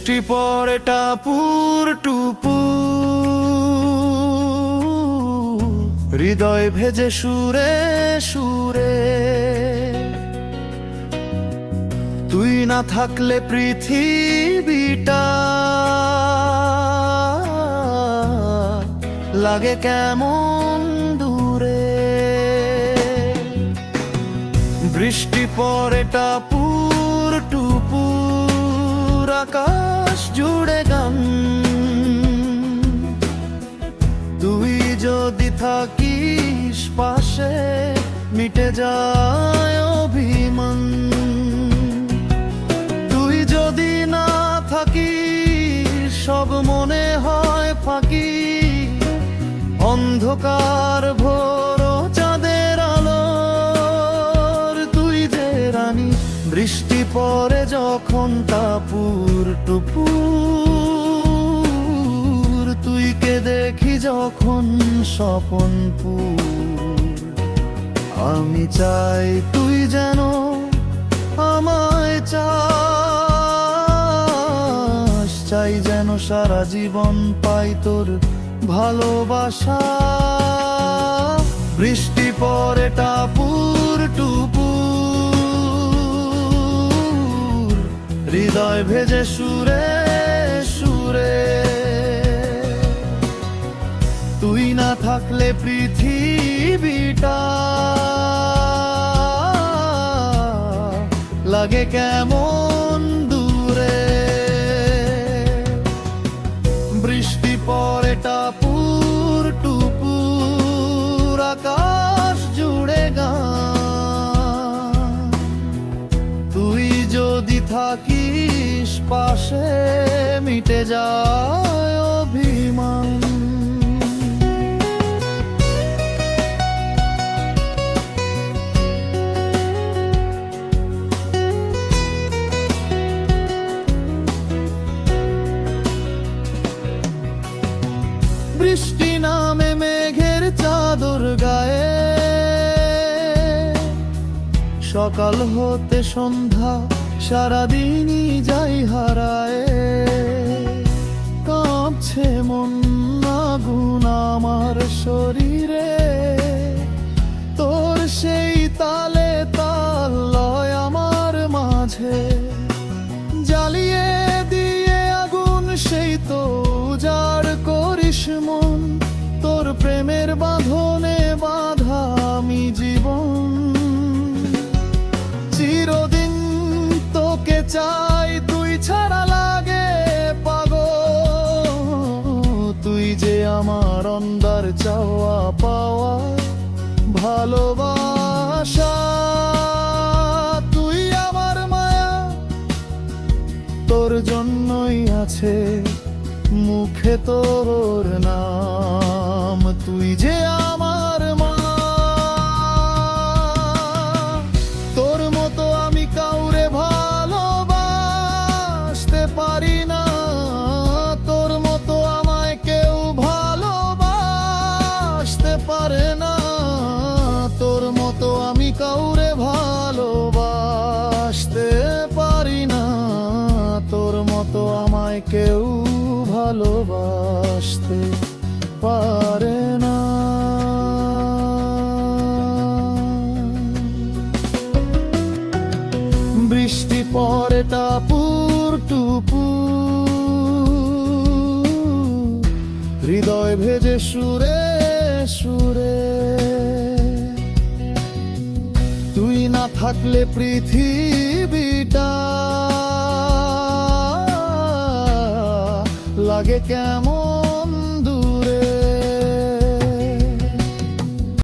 বৃষ্টি পড়ে টাপুর টুপু, হৃদয় ভেজে সুরে সুরে। তুই না থাকলে পৃথিবীটা লাগে কেমন দূরে। বৃষ্টি পড়ে টাপুর টুপুর, আকাশ জুড়ে গান। তুই যদি থাকিস পাশে মিটে যায় অভিমান। তুই যদি না থাকিস সব মনে হয় ফাঁকি। অন্ধকার ভোর চাঁদের আলোর তুই যে রানী। বৃষ্টি পড়ে যখন টাপুর টুপুর, তুই কে দেখি যখন স্বপনপুর। আমি চাই তুই যেন আমায় চাস, চাই যেন সারা জীবন পাই তোর ভালোবাসা। বৃষ্টি পড়ে টাপুর টুপুর, হৃদয় ভেজে সুরে সুরে। তুই না থাকলে পৃথিবীটা লাগে কেমন দূরে। বৃষ্টি পড়ে টাপুর টুপুর, আকাশ জুড়ে গান। তুই যদি থাকিস পাশে মিটে যায় অভিমান। বৃষ্টি নামে মেঘের চাদর গায়ে, সকাল হতে সন্ধ্যা সারাদিনই যাই হারায়। কাঁপছে মন আগুন আমার শরীরে, তোর সেই তালে তাল লয় আমার মাঝে। জ্বালিয়ে দিয়ে আগুন সেই তো উজাড় করিস মন। তোর প্রেমের বাঁধনে বাঁধা আমি জীবন। চিরদিন তোকে চাই, তুই ছাড়া লাগে পাগল। তুই যে আমার অন্দার চাওয়া পাওয়া ভালোবাসা। তুই আমার মায়া, তোর জন্যই আছে মুখে তোর নাম। তুই যে আমার মা, তোর মতো আমি কাউরে ভালোবাসতে পারি না। তোর মতো আমায় কেউ ভালোবাসতে পারে না। তোর মতো আমি কাউরে ভালোবাসতে পারি না। তোর মতো আমায় কেউ ভালোবাসতে পারে না। বৃষ্টি পড়ে টাপুর টুপুর, হৃদয় ভেজে সুরে সুরে। তুই না থাকলে পৃথিবীটা লাগে কেমন